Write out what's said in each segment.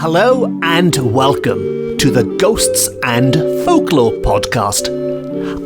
Hello and welcome to the Ghosts and Folklore podcast.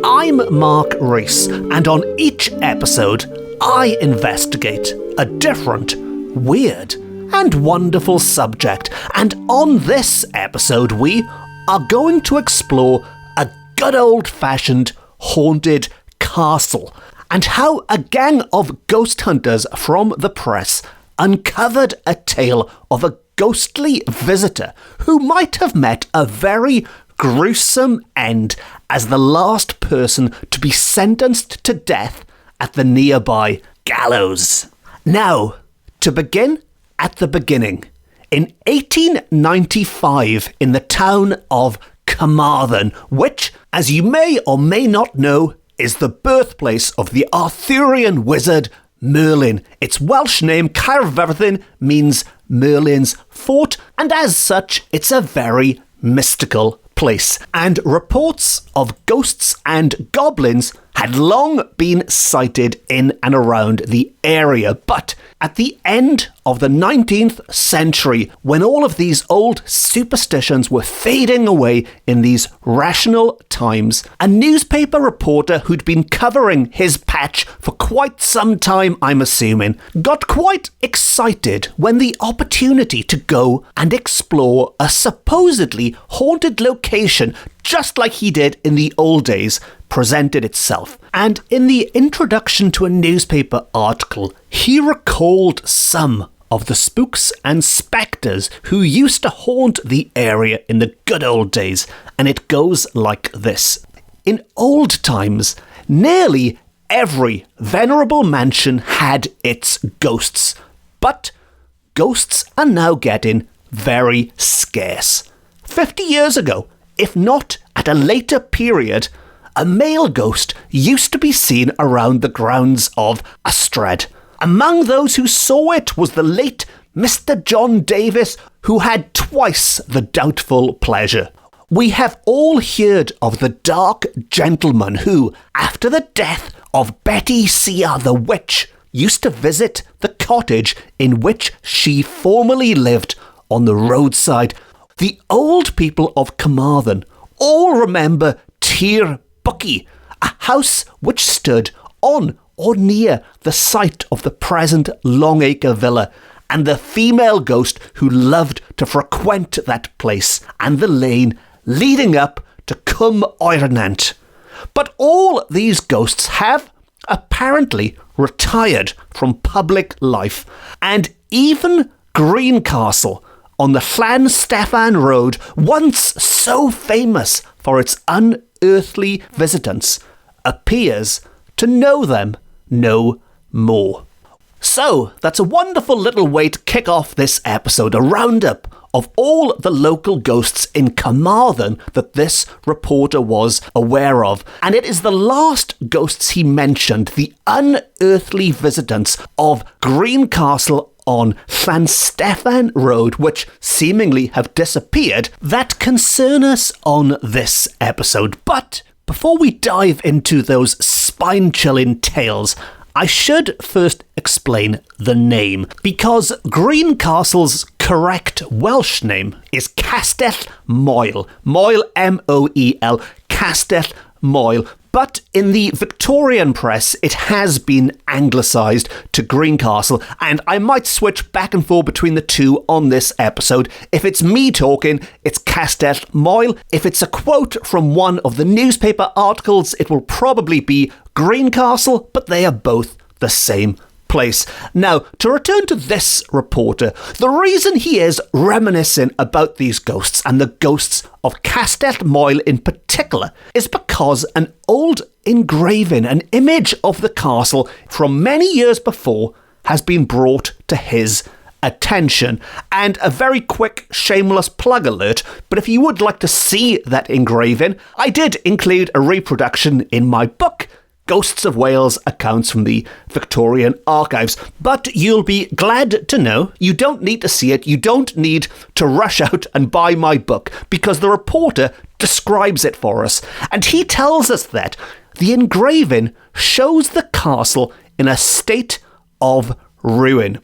I'm Mark Rees, and on each episode, I investigate a different, weird, and wonderful subject. And on this episode, we are going to explore a good old-fashioned haunted castle and how a gang of ghost hunters from the press uncovered a tale of a ghostly visitor who might have met a very gruesome end as the last person to be sentenced to death at the nearby gallows. Now, to begin at the beginning, in 1895 in the town of Carmarthen, which, as you may or may not know, is the birthplace of the Arthurian wizard Merlin. Its Welsh name, Carmarthen, means Merlin's fort, and as such, it's a very mystical place. And reports of ghosts and goblins had long been sighted in and around the area. But at the end of the 19th century, when all of these old superstitions were fading away in these rational times, a newspaper reporter who'd been covering his patch for quite some time, I'm assuming, got quite excited when the opportunity to go and explore a supposedly haunted location, just like he did in the old days, presented itself. And in the introduction to a newspaper article, he recalled some of the spooks and spectres who used to haunt the area in the good old days. And it goes like this. In old times, nearly every venerable mansion had its ghosts. But ghosts are now getting very scarce. 50 years ago, if not at a later period, a male ghost used to be seen around the grounds of Ystrad. Among those who saw it was the late Mr. John Davis, who had twice the doubtful pleasure. We have all heard of the dark gentleman who, after the death of Betty Sear the witch, used to visit the cottage in which she formerly lived on the roadside. The old people of Carmarthen all remember Tir Bucky, a house which stood on or near the site of the present Longacre Villa, and the female ghost who loved to frequent that place and the lane leading up to Cwm Oernant. But all these ghosts have apparently retired from public life, and even Greencastle on the Llan Steffan Road, once so famous for its unearthly visitants, appears to know them no more. So, that's a wonderful little way to kick off this episode, a roundup of all the local ghosts in Carmarthen that this reporter was aware of. And it is the last ghosts he mentioned, the unearthly visitants of Greencastle on Llan Steffan Road, which seemingly have disappeared, that concern us on this episode. But before we dive into those spine-chilling tales, I should first explain the name, because Greencastle's correct Welsh name is Castell Moel. Moel, M-O-E-L, Castell Moel. But in the Victorian press, it has been anglicised to Greencastle, and I might switch back and forth between the two on this episode. If it's me talking, it's Castell Moel. If it's a quote from one of the newspaper articles, it will probably be Greencastle, but they are both the same place. Now, to return to this reporter, the reason he is reminiscing about these ghosts, and the ghosts of Castell Moel in particular, is because an old engraving, an image of the castle from many years before, has been brought to his attention. And a very quick shameless plug alert, but if you would like to see that engraving, I did include a reproduction in my book, Ghosts of Wales, Accounts from the Victorian Archives. But you'll be glad to know you don't need to see it. You don't need to rush out and buy my book, because the reporter describes it for us. And he tells us that the engraving shows the castle in a state of ruin.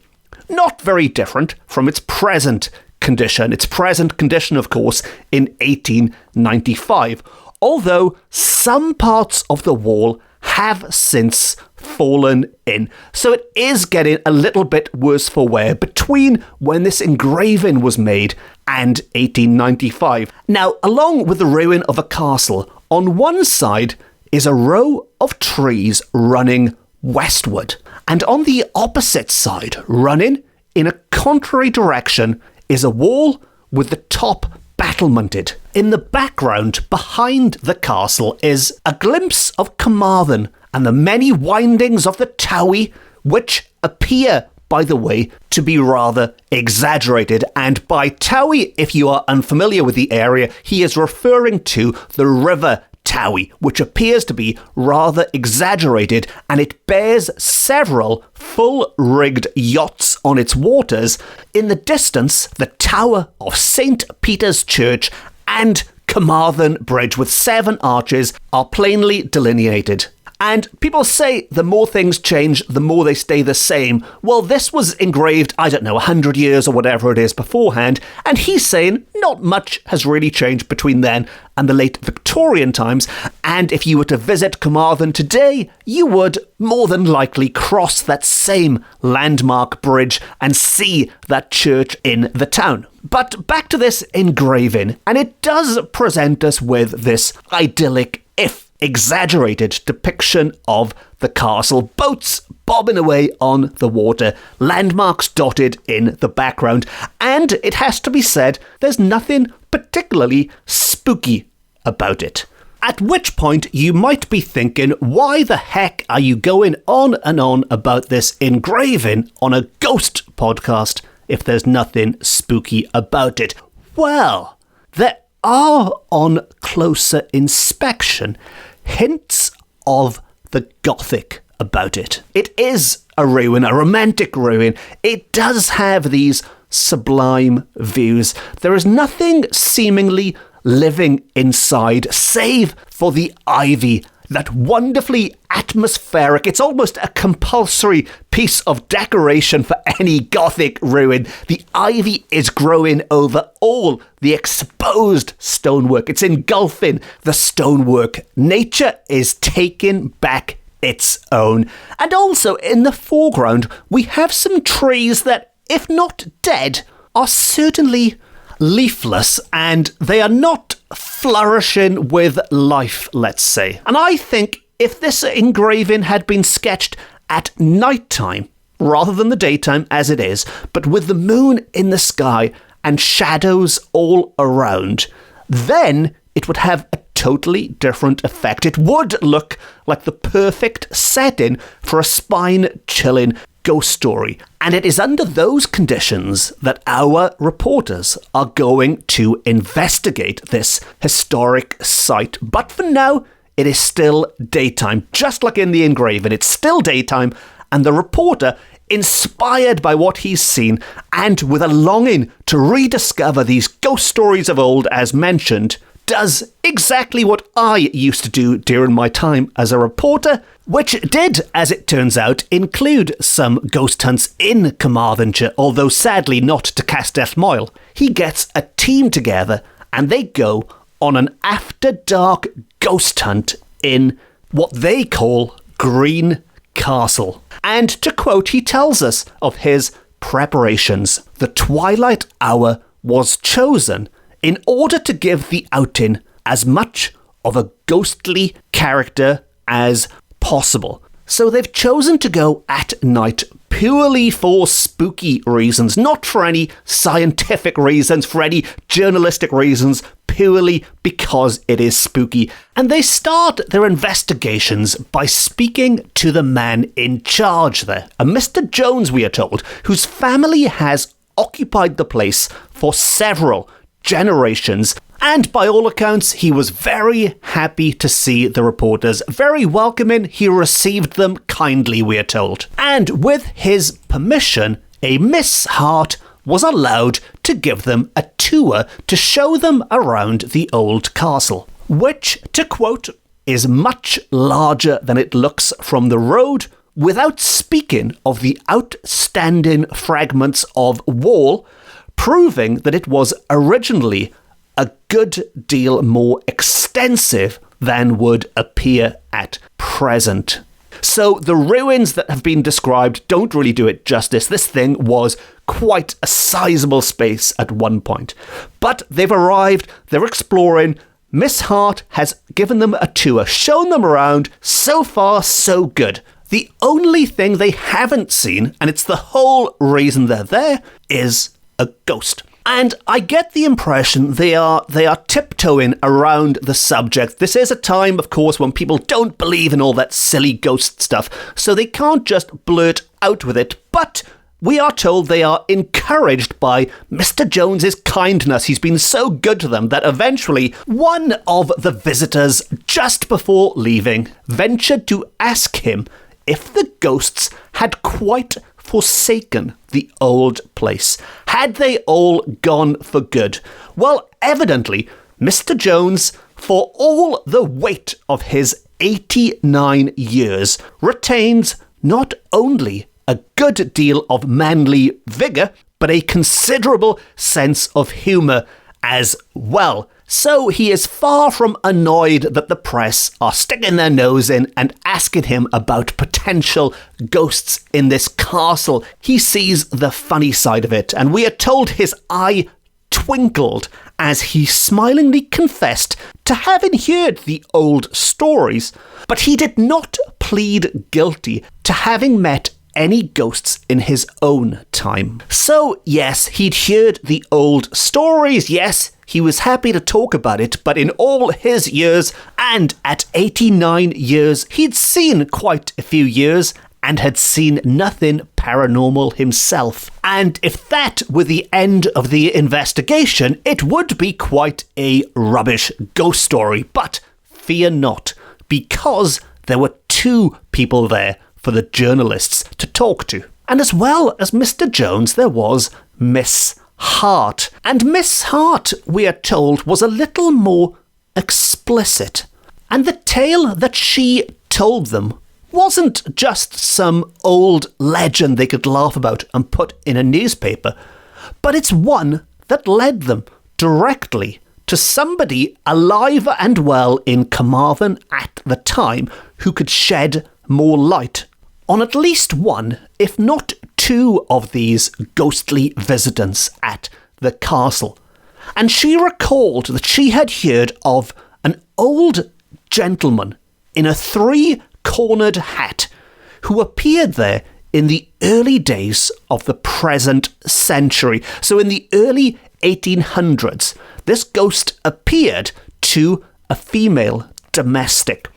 Not very different from its present condition, its present condition, of course, in 1895, although some parts of the wall have since fallen in. So it is getting a little bit worse for wear between when this engraving was made and 1895. Now, along with the ruin of a castle, on one side is a row of trees running westward. And on the opposite side, running in a contrary direction, is a wall with the top battlemented. In the background, behind the castle, is a glimpse of Carmarthen and the many windings of the Towie, which appear, by the way, to be rather exaggerated. And by Towie, if you are unfamiliar with the area, he is referring to the River Towie, which appears to be rather exaggerated, and it bears several full-rigged yachts on its waters. In the distance, the tower of St. Peter's Church and Carmarthen Bridge with 7 arches are plainly delineated. And people say the more things change, the more they stay the same. Well, this was engraved, 100 years or whatever it is beforehand, and he's saying not much has really changed between then and the late Victorian times, and if you were to visit Carmarthen today, you would more than likely cross that same landmark bridge and see that church in the town. But back to this engraving, and it does present us with this idyllic, if exaggerated, depiction of the castle. Boats bobbing away on the water, landmarks dotted in the background, and it has to be said, there's nothing particularly spooky about it. At which point you might be thinking, why the heck are you going on and on about this engraving on a ghost podcast if there's nothing spooky about it? Well, there are, on closer inspection, hints of the Gothic about it. It is a ruin, a romantic ruin. It does have these sublime views. There is nothing seemingly living inside, save for the ivy, that wonderfully atmospheric, it's almost a compulsory piece of decoration for any Gothic ruin. The ivy is growing over all the exposed stonework. It's engulfing the stonework. Nature is taking back its own. And also in the foreground, we have some trees that, if not dead, are certainly leafless, and they are not flourishing with life, let's say. And I think if this engraving had been sketched at night time, rather than the daytime as it is, but with the moon in the sky and shadows all around, then it would have a totally different effect. It would look like the perfect setting for a spine-chilling ghost story. And it is under those conditions that our reporters are going to investigate this historic site. But for now, it is still daytime. Just like in the engraving, it's still daytime, and the reporter, inspired by what he's seen, and with a longing to rediscover these ghost stories of old, as mentioned, does exactly what I used to do during my time as a reporter, which did, as it turns out, include some ghost hunts in Carmarthenshire, although sadly not to Castell Moel. He gets a team together and they go on an after-dark ghost hunt in what they call Greencastle. And to quote, he tells us of his preparations. The twilight hour was chosen in order to give the outing as much of a ghostly character as possible. So they've chosen to go at night purely for spooky reasons, not for any scientific reasons, for any journalistic reasons, purely because it is spooky. And they start their investigations by speaking to the man in charge there, a Mr. Jones, we are told, whose family has occupied the place for several generations, and by all accounts he was very happy to see the reporters, very welcoming. He received them kindly, we are told, and with his permission a Miss Hart was allowed to give them a tour to show them around the old castle, which, to quote, is much larger than it looks from the road, without speaking of the outstanding fragments of wall, proving that it was originally a good deal more extensive than would appear at present. So the ruins that have been described don't really do it justice. This thing was quite a sizable space at one point. But they've arrived, they're exploring. Miss Hart has given them a tour, shown them around. So far, so good. The only thing they haven't seen, and it's the whole reason they're there, is a ghost. And I get the impression they are tiptoeing around the subject. This is a time, of course, when people don't believe in all that silly ghost stuff, so they can't just blurt out with it. But we are told they are encouraged by Mr. Jones's kindness. He's been so good to them that eventually one of the visitors, just before leaving, ventured to ask him if the ghosts had quite forsaken the old place. Had they all gone for good? Well, evidently, Mr. Jones, for all the weight of his 89 years, retains not only a good deal of manly vigour, but a considerable sense of humour as well. So he is far from annoyed that the press are sticking their nose in and asking him about potential ghosts in this castle. He sees the funny side of it, and we are told his eye twinkled as he smilingly confessed to having heard the old stories, but he did not plead guilty to having met any ghosts in his own time. So, yes, he'd heard the old stories, yes, he was happy to talk about it, but in all his years, and at 89 years, he'd seen quite a few years and had seen nothing paranormal himself. And if that were the end of the investigation, it would be quite a rubbish ghost story. But fear not, because there were two people there for the journalists to talk to. And as well as Mr. Jones, there was Miss Hart. And Miss Hart, we are told, was a little more explicit. And the tale that she told them wasn't just some old legend they could laugh about and put in a newspaper, but it's one that led them directly to somebody alive and well in Carmarthen at the time who could shed more light on at least one, if not two, of these ghostly visitants at the castle. And she recalled that she had heard of an old gentleman in a three-cornered hat who appeared there in the early days of the present century. So in the early 1800s, this ghost appeared to a female domestic.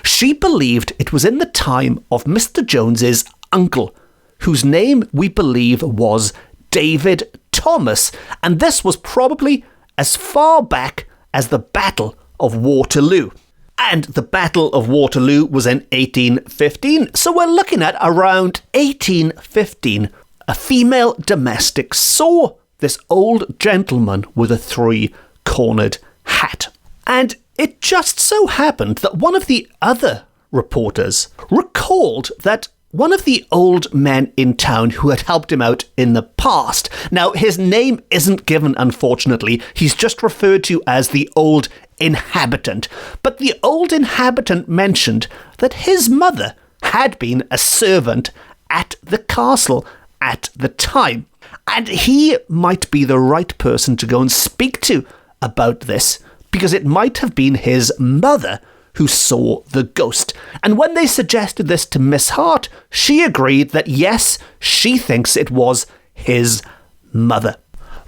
She believed it was in the time of Mr. Jones's uncle, whose name we believe was David Thomas, and this was probably as far back as the Battle of Waterloo. And the Battle of Waterloo was in 1815, so we're looking at around 1815. A female domestic saw this old gentleman with a three-cornered hat. And it just so happened that one of the other reporters recalled that one of the old men in town who had helped him out in the past. Now, his name isn't given, unfortunately. He's just referred to as the old inhabitant. But the old inhabitant mentioned that his mother had been a servant at the castle at the time. And he might be the right person to go and speak to about this, because it might have been his mother who saw the ghost. And when they suggested this to Miss Hart, she agreed that yes, she thinks it was his mother.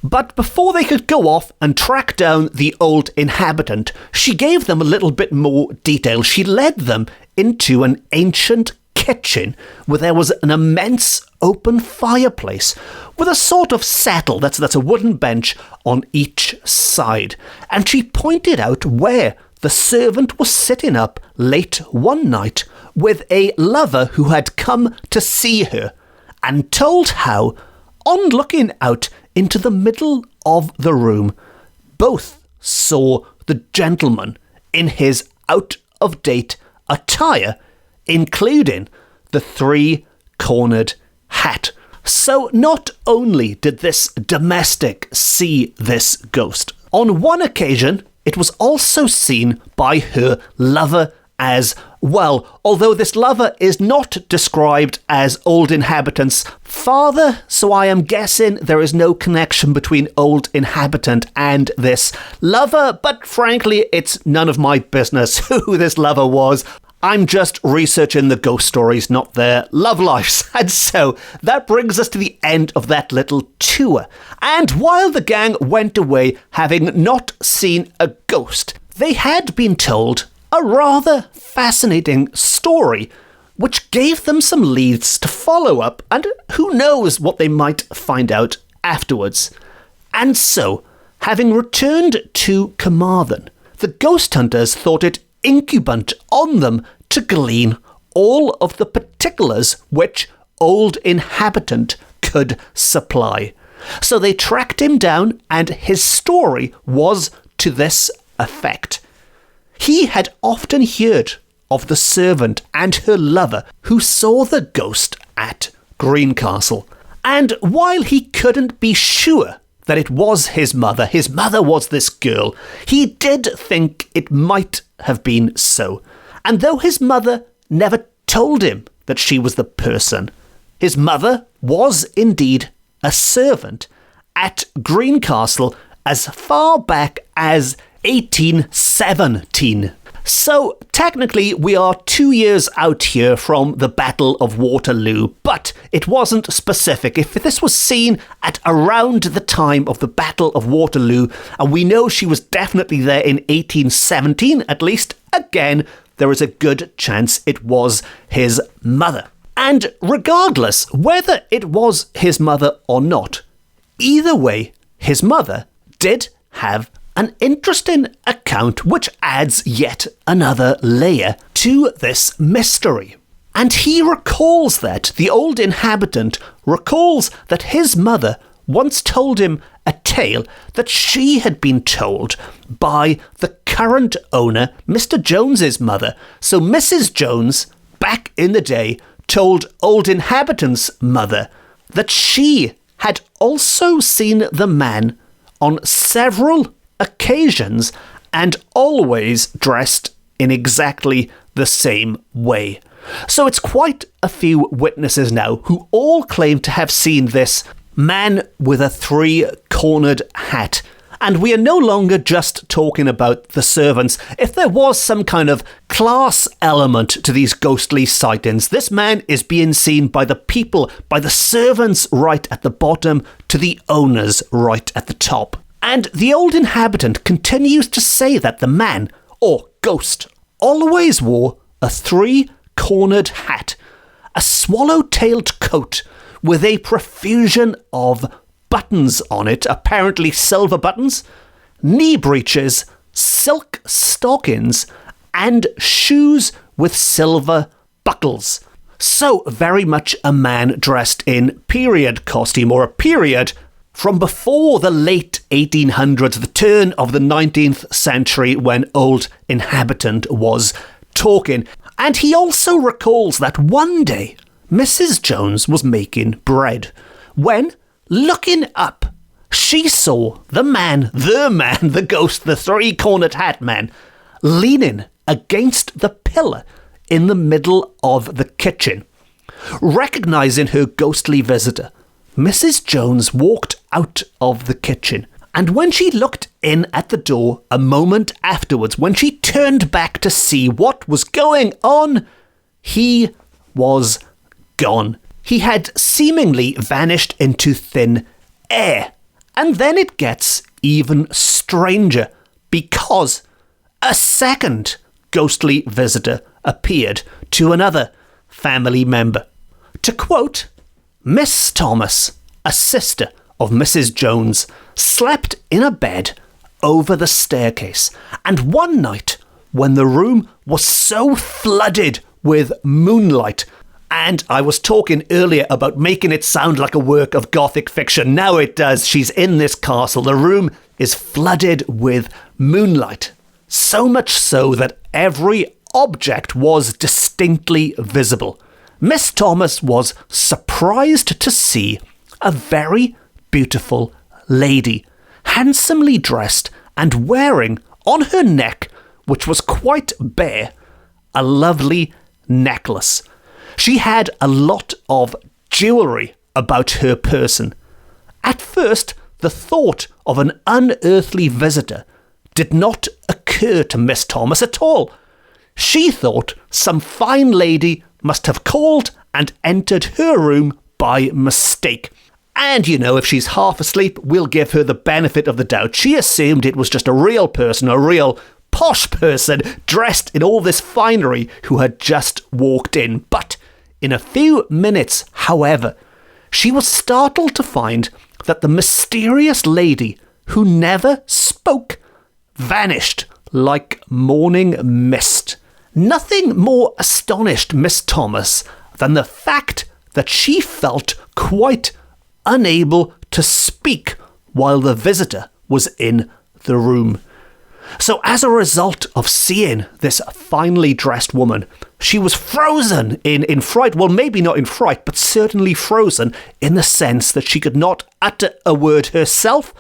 But before they could go off and track down the old inhabitant, she gave them a little bit more detail. She led them into an ancient kitchen where there was an immense open fireplace with a sort of settle, that's a wooden bench on each side. And she pointed out where the servant was sitting up late one night with a lover who had come to see her, and told how, on looking out into the middle of the room, both saw the gentleman in his out-of-date attire, including the three-cornered hat. So not only did this domestic see this ghost, on one occasion it was also seen by her lover as well, although this lover is not described as old inhabitant's father, so I am guessing there is no connection between old inhabitant and this lover, but frankly it's none of my business who this lover was. I'm just researching the ghost stories, not their love lives. And so that brings us to the end of that little tour. And while the gang went away having not seen a ghost, they had been told a rather fascinating story, which gave them some leads to follow up, and who knows what they might find out afterwards. And so, having returned to Carmarthen, the ghost hunters thought it incumbent on them to glean all of the particulars which old inhabitant could supply. So they tracked him down, and his story was to this effect. He had often heard of the servant and her lover who saw the ghost at Greencastle, and while he couldn't be sure that it was his mother was this girl, he did think it might have been so. And though his mother never told him that she was the person, his mother was indeed a servant at Greencastle as far back as 1817. So technically we are 2 years out here from the Battle of Waterloo, but it wasn't specific. If this was seen at around the time of the Battle of Waterloo, and we know she was definitely there in 1817 at least, again, there is a good chance it was his mother. And regardless whether it was his mother or not, either way, his mother did have an interesting account which adds yet another layer to this mystery. And he recalls that, the old inhabitant recalls that his mother once told him a tale that she had been told by the current owner, Mr. Jones's mother. So Mrs. Jones, back in the day, told old inhabitant's mother that she had also seen the man on several occasions and always dressed in exactly the same way. So it's quite a few witnesses now who all claim to have seen this man with a three-cornered hat. And we are no longer just talking about the servants. If there was some kind of class element to these ghostly sightings, this man is being seen by the people, by the servants right at the bottom to the owners right at the top. And the old inhabitant continues to say that the man, or ghost, always wore a three-cornered hat, a swallow-tailed coat with a profusion of buttons on it, apparently silver buttons, knee breeches, silk stockings, and shoes with silver buckles. So very much a man dressed in period costume, or a period from before the late 1800s, the turn of the 19th century, when old inhabitant was talking. And he also recalls that one day Mrs. Jones was making bread when, looking up, she saw the ghost, the three-cornered hat man, leaning against the pillar in the middle of the kitchen. Recognizing her ghostly visitor, Mrs. Jones walked out of the kitchen, and when she looked in at the door a moment afterwards, when she turned back to see what was going on, he was gone. He had seemingly vanished into thin air. And then it gets even stranger, because a second ghostly visitor appeared to another family member. To quote, Miss Thomas, a sister of Mrs. Jones, slept in a bed over the staircase, and one night, when the room was so flooded with moonlight, and I was talking earlier about making it sound like a work of gothic fiction, now it does. She's in this castle, the room is flooded with moonlight, so much so that every object was distinctly visible. Miss Thomas was surprised to see a very beautiful lady, handsomely dressed and wearing on her neck, which was quite bare, a lovely necklace. She had a lot of jewellery about her person. At first, the thought of an unearthly visitor did not occur to Miss Thomas at all. She thought some fine lady must have called and entered her room by mistake. And, if she's half asleep, we'll give her the benefit of the doubt. She assumed it was just a real person, a real posh person, dressed in all this finery who had just walked in. But in a few minutes, however, she was startled to find that the mysterious lady, who never spoke, vanished like morning mist. Nothing more astonished Miss Thomas than the fact that she felt quite unable to speak while the visitor was in the room. So as a result of seeing this finely dressed woman, she was frozen in fright. Well, maybe not in fright, but certainly frozen in the sense that she could not utter a word herself,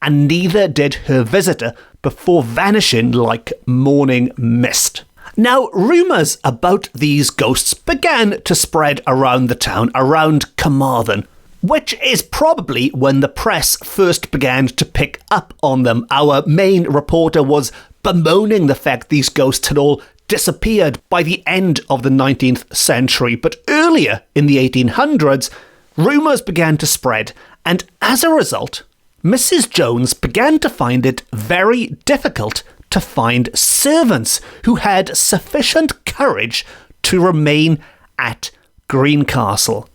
and neither did her visitor, before vanishing like morning mist. Now, rumours about these ghosts began to spread around the town, around Carmarthen, which is probably when the press first began to pick up on them. Our main reporter was bemoaning the fact these ghosts had all disappeared by the end of the 19th century. But earlier in the 1800s, rumours began to spread, and as a result, Mrs. Jones began to find it very difficult to find servants who had sufficient courage to remain at Greencastle.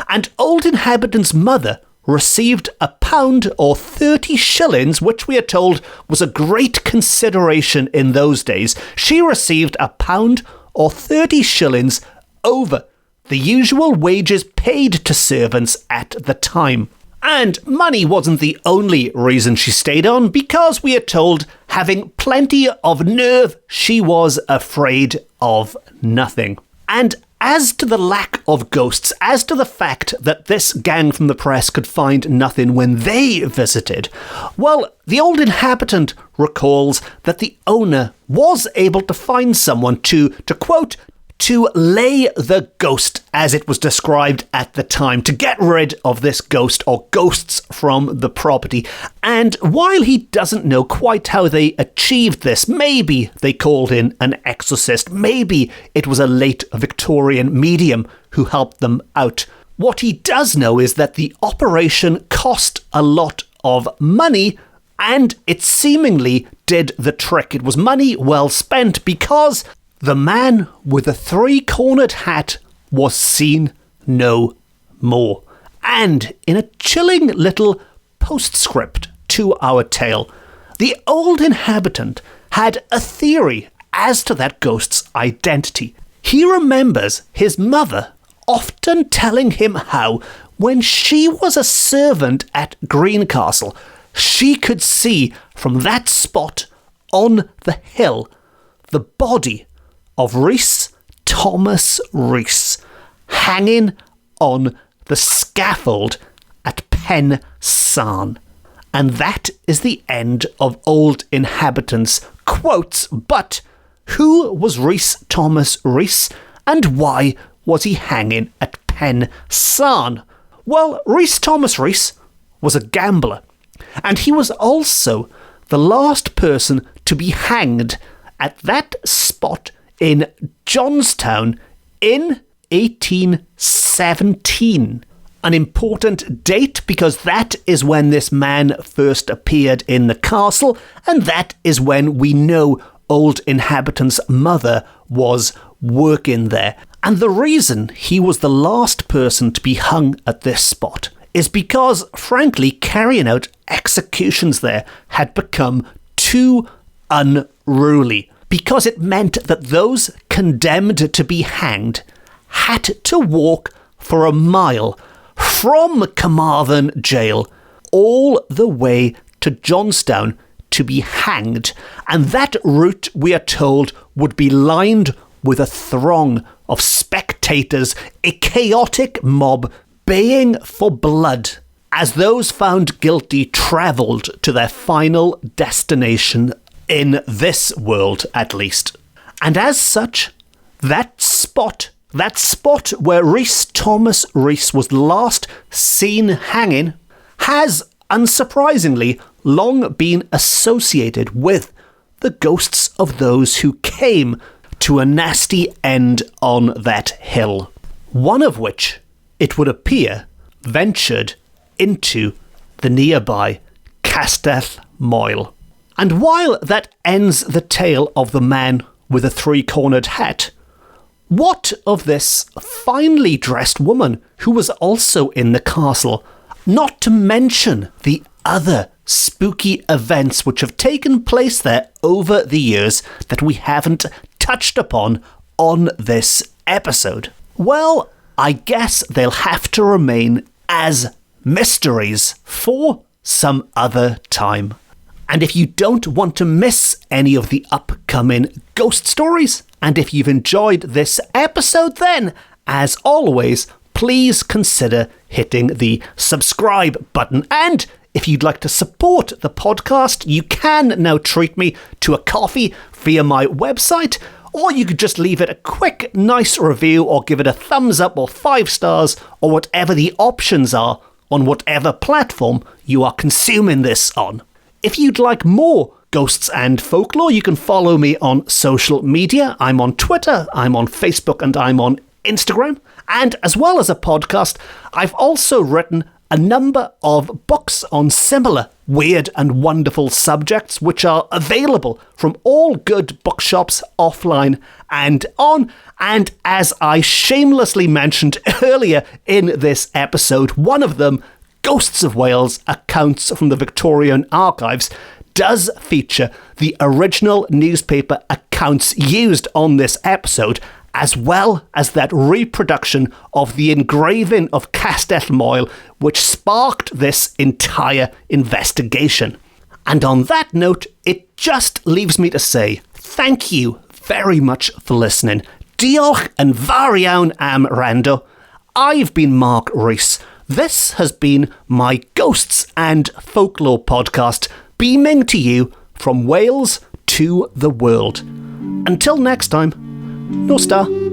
And old inhabitant's mother received £1 or 30 shillings, which we are told was a great consideration in those days. She received £1 or 30 shillings over the usual wages paid to servants at the time. And money wasn't the only reason she stayed on, because we are told, having plenty of nerve, she was afraid of nothing. And as to the lack of ghosts, as to the fact that this gang from the press could find nothing when they visited, well, the old inhabitant recalls that the owner was able to find someone to quote, to lay the ghost, as it was described at the time, to get rid of this ghost or ghosts from the property. And while he doesn't know quite how they achieved this, maybe they called in an exorcist, maybe it was a late Victorian medium who helped them out. What he does know is that the operation cost a lot of money, and it seemingly did the trick. It was money well spent, because the man with the three-cornered hat was seen no more. And in a chilling little postscript to our tale, the old inhabitant had a theory as to that ghost's identity. He remembers his mother often telling him how, when she was a servant at Greencastle, she could see from that spot on the hill the body of Rees, Thomas Rees, hanging on the scaffold at Pen Sarn. And that is the end of old inhabitants' quotes. But who was Rees Thomas Rees, and why was he hanging at Pen Sarn? Well, Rees Thomas Rees was a gambler, and he was also the last person to be hanged at that spot in Johnstown in 1817. An important date, because that is when this man first appeared in the castle, and that is when we know old inhabitant's mother was working there. And the reason he was the last person to be hung at this spot is because, frankly, carrying out executions there had become too unruly, because it meant that those condemned to be hanged had to walk for a mile from Carmarthen jail all the way to Johnstown to be hanged, and that route, we are told, would be lined with a throng of spectators spectators, a chaotic mob baying for blood as those found guilty travelled to their final destination, in this world at least. And as such, that spot where Rhys Thomas Rees was last seen hanging has, unsurprisingly, long been associated with the ghosts of those who came to a nasty end on that hill. One of which, it would appear, ventured into the nearby Castell Moel. And while that ends the tale of the man with a three-cornered hat, what of this finely dressed woman who was also in the castle? Not to mention the other spooky events which have taken place there over the years that we haven't touched upon on this episode. Well, I guess they'll have to remain as mysteries for some other time. And if you don't want to miss any of the upcoming ghost stories, and if you've enjoyed this episode, then, as always, please consider hitting the subscribe button. And if you'd like to support the podcast, you can now treat me to a coffee via my website, or you could just leave it a quick, nice review, or give it a thumbs up or 5 stars, or whatever the options are on whatever platform you are consuming this on. If you'd like more Ghosts and Folklore, you can follow me on social media. I'm on Twitter, I'm on Facebook, and I'm on Instagram. And as well as a podcast, I've also written a number of books on similar weird and wonderful subjects, which are available from all good bookshops offline and on. And as I shamelessly mentioned earlier in this episode, one of them, Ghosts of Wales, Accounts from the Victorian Archives, does feature the original newspaper accounts used on this episode, as well as that reproduction of the engraving of Castell Moel, which sparked this entire investigation. And on that note, it just leaves me to say thank you very much for listening. Diolch yn fawr iawn am wrando. I've been Mark Rees. This has been my Ghosts and Folklore podcast, beaming to you from Wales to the world. Until next time, nos da.